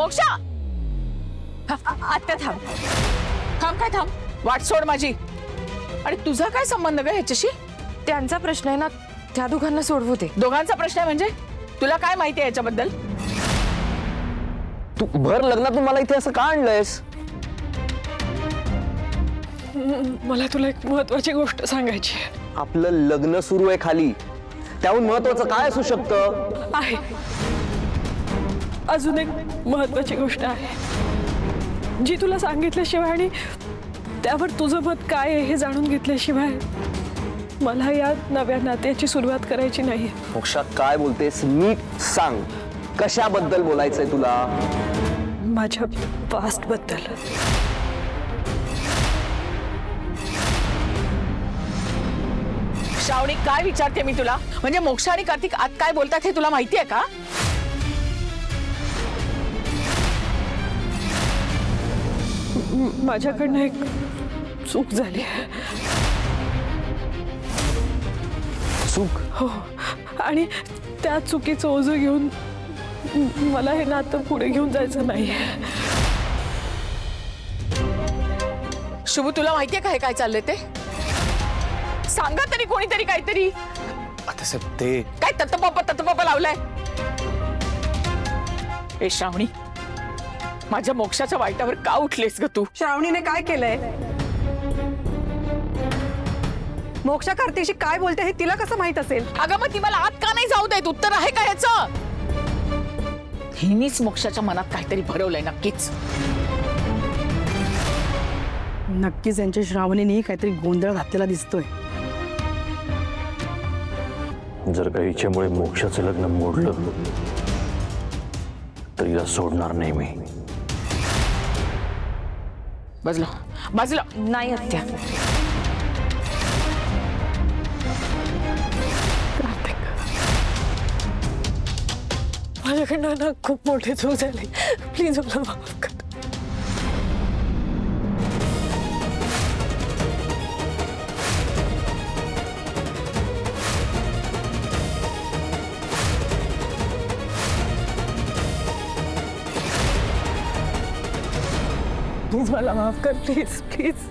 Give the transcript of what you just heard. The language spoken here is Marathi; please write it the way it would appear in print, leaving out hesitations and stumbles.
मोक्षा आत्या थांब. थांब काय थांब, वाट सोड माझी. आणि तुझा काय संबंध ग ह्याच्याशी? त्यांचा प्रश्न आहे ना, त्या दोघांना सोडवू दे. दोघांचा प्रश्न आहे म्हणजे तुला काय माहिती आहे याच्याबद्दल? तू भर लग्नातून मला इथे असं का आणलंयस? मला तुला एक महत्वाची गोष्ट सांगायची आपलं लग्न सुरू आहे खाली, त्याहून महत्वाचं काय असू शकतं? आहे. अजून एक महत्वाची गोष्ट आहे जी तुला सांगितल्याशिवाय आणि त्यावर तुझं मत काय आहे हे जाणून घेतल्याशिवाय मला या नव्या नात्याची सुरुवात करायची नाही. मोक्षा काय बोलतेस नीट सांग, कशाबद्दल बोलायचंय तुला? माझ्या पास्ट बद्दल. श्रावणी काय विचारते मी तुला? म्हणजे मोक्षा आणि कार्तिक आत काय बोलतात हे तुला माहिती आहे का? माझ्याकडनं एक चूक झाली. चूक? हो, आणि त्या चुकीचं ओझं घेऊन मला हे नातं पुढे घेऊन जायचं नाही. शुभू तुला माहितीये का हे काय चाललंय ते? सांगा तरी कोणीतरी काहीतरी. आता साहेब ते काय तत्पप लावलाय? ए श्रावणी, माझ्या मोक्षाच्या वाईटावर का उठलेस ग तू? श्रावणीने काय केलंय? मोक्षा कार्तिकशी काय बोलते हे तिला कसं माहित असेल? अगं मग ती मला आत का नाही जाऊ देत? उत्तर आहे का याचं? हिनीच मोक्षाच्या मनात काहीतरी भरवलंय नक्कीच. नक्कीच यांच्या श्रावणीने काहीतरी गोंधळ घातलेला दिसतोय. जर का हिच्यामुळे मोक्षाचं लग्न मोडलं तर हिला सोडणार नाही मी. बाजूला नाही आत्या. माझ्याकडनं ना खूप मोठी चूक झाली. प्लीज मला माफ कर. प्लीज मला माफ कर. Please please.